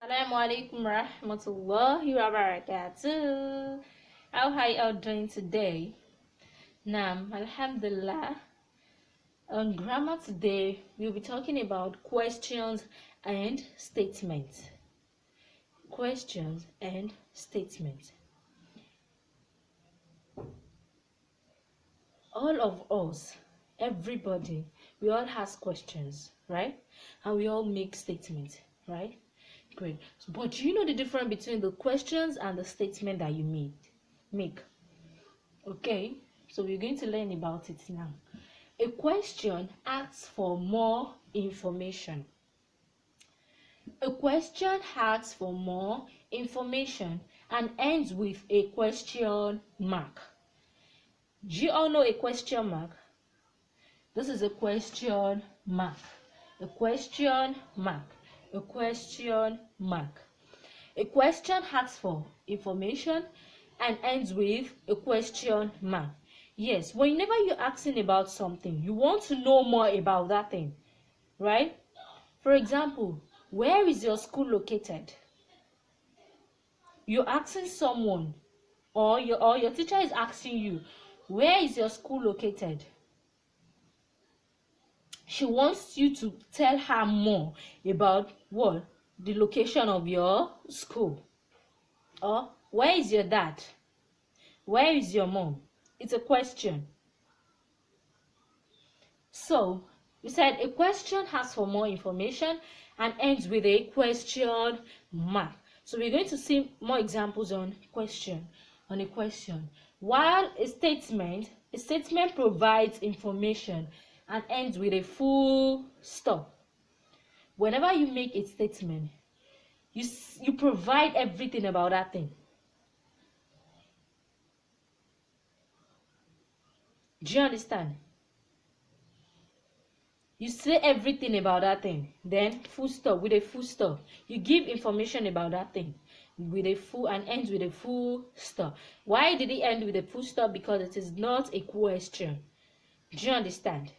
Assalamu alaikum rahmatullahi wa barakatuh. How are you all doing today? Naam, alhamdulillah. On grammar today, we'll be talking about questions and statements. Questions and statements. All of us, everybody, we all ask questions, right? And we all make statements, right? Great. But do you know the difference between the questions and the statement that you make? Okay, so we're going to learn about it now. A question asks for more information. A question asks for more information and ends with a question mark. Do you all know a question mark? This is a question mark. A question mark. A question mark. A question asks for information and ends with a question mark. Yes, whenever you're asking about something, you want to know more about that thing, right? For example, where is your school located? You're asking someone, or your teacher is asking you, where is your school located? She wants you to tell her more about what? The location of your school. Or where is your dad? Where is your mom? It's a question. So we said a question asks for more information and ends with a question mark. So we're going to see more examples on a question. While a statement provides information and ends with a full stop. Whenever you make a statement, you provide everything about that thing. Do you understand? You say everything about that thing, then full stop with a full stop. You give information about that thing with a full and ends with a full stop. Why did it end with a full stop? Because it is not a question. Do you understand?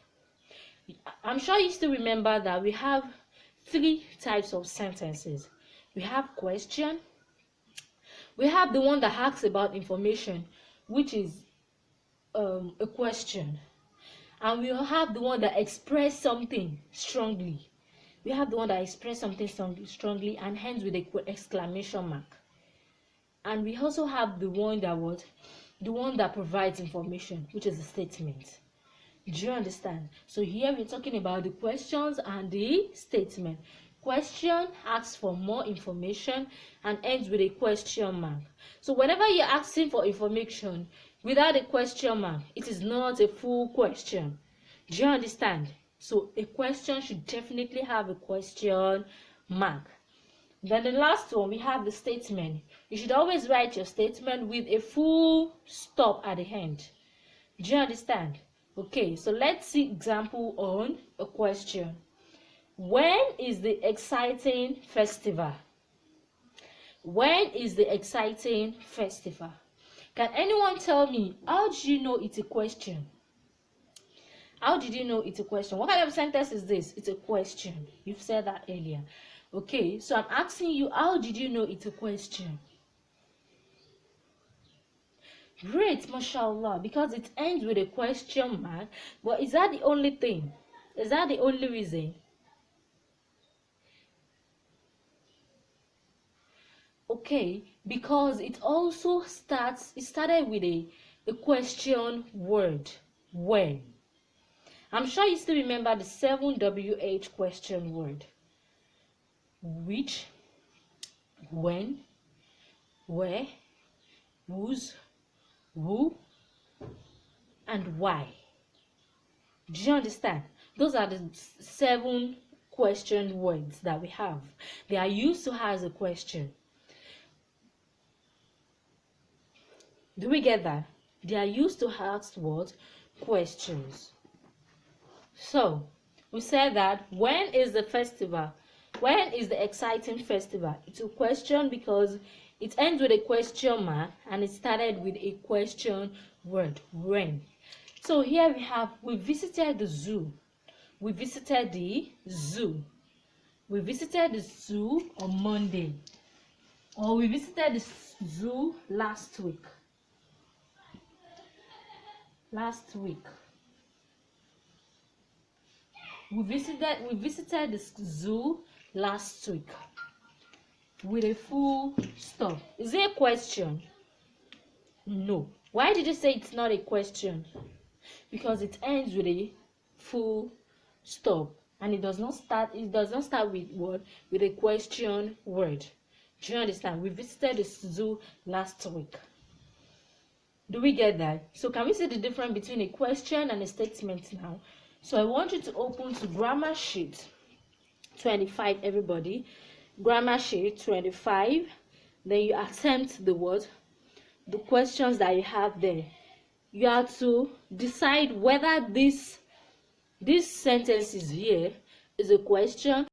I'm sure you still remember that we have 3 types of sentences. We have question. We have the one that asks about information, which is a question. And we have the one that express something strongly. We have the one that express something strongly and ends with a exclamation mark. And we also have the one that provides information, which is a statement. Do you understand? So here we're talking about the questions and the statement. Question asks for more information and ends with a question mark. So whenever you're asking for information without a question mark, it is not a full question. Do you understand? So a question should definitely have a question mark. Then the last one, we have the statement. You should always write your statement with a full stop at the end. Do you understand? Okay, so let's see example on a question. When is the exciting festival? When is the exciting festival? Can anyone tell me, how did you know it's a question? How did you know it's a question? What kind of sentence is this? It's a question. You've said that earlier. Okay, so I'm asking you, how did you know it's a question? Great, mashallah, because it ends with a question mark. But is that the only thing? Is that the only reason? Okay, because it started with a question word, when. I'm sure you still remember the 7 WH question word. Which, when, where, whose, who, and why. Do you understand? Those are the 7 question words that we have. They are used to as a question. Do we get that? They are used to ask what? Questions. So, we said that when is the festival? When is the exciting festival? It's a question because it ends with a question mark and it started with a question word, when. So here we visited the zoo. We visited the zoo. We visited the zoo on Monday. Or we visited the zoo last week. Last week. We visited the zoo last week. With a full stop. Is it a question? No. Why did you say it's not a question? Because it ends with a full stop, and it does not start with what? With a question word. Do you understand? We visited the zoo last week. Do we get that? So can we see the difference between a question and a statement now? So I want you to open to grammar sheet 25, everybody. Grammar sheet 25. Then you attempt the questions that you have there. You have to decide whether this sentence is here is a question